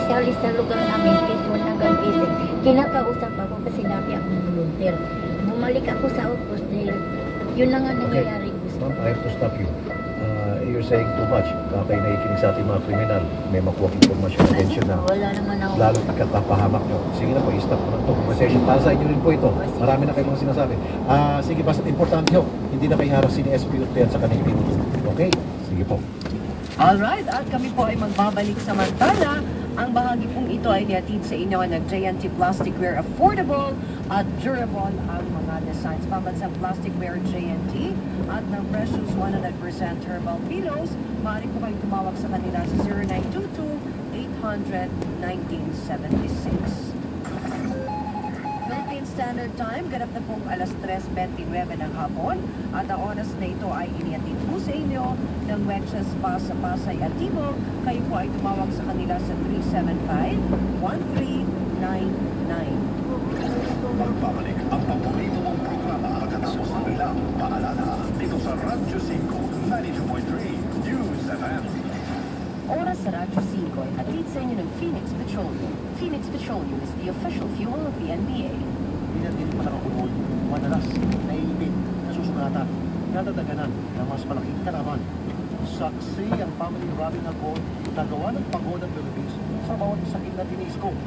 specialist sa lugar namin, case 1 hanggang case 8. Kinakausap ako kasi sinabi akong volunteer. Bumalik ako sa August dahil yun na nga nangyayari. Ma'am, I have to stop you. You're saying too much. Kakay naikinig sa ating mga kriminal. May makuha informasyon na attention na. Wala naman ako. Lalo ikatapahamak nyo. Sige na po, i-stop ko na ito. Conversation. Para sa inyo rin po ito. Marami na kayong mga sinasabi. Sige, basta't importante ho. Hindi na kayo harasin ni SPUT at sa kanilang tinutuloy. Okay? Sige po. Alright, at kami po ay magbabalik samantala. Ang bahagi pong ito ay nihatid sa inyo ng JNT Plasticware. Affordable at durable ang mga designs. Pambansang Plasticware JNT at ng Precious 100% herbal pillows. Maaari po kayo tumawag sa kanila sa 0922-800-1976. Philippine Standard Time, ganap na pong alas 3:29 ng hapon at ang oras na ito ay inihatid po sa inyo ng Wexas sa Pasay at Timog. Kayo po ay tumawag sa kanila sa 375-1399. Magbabalik ang paborito mong programa katapos ng ilang paalala dito sa Radyo 5, 92.3 News FM. Oras sa Radyo 5 ay hatid sa inyo ng Phoenix Petroleum. Phoenix Petroleum is the official fuel of the NBA. Hindi na din makakakuloy, madalas, naiibig, nasusugatan, nadadaganan ng mas malaking karaman. Saksi ang family rubbing alcohol, nagawa ng pagoda Philippines sa bawat sakit na tinis ko.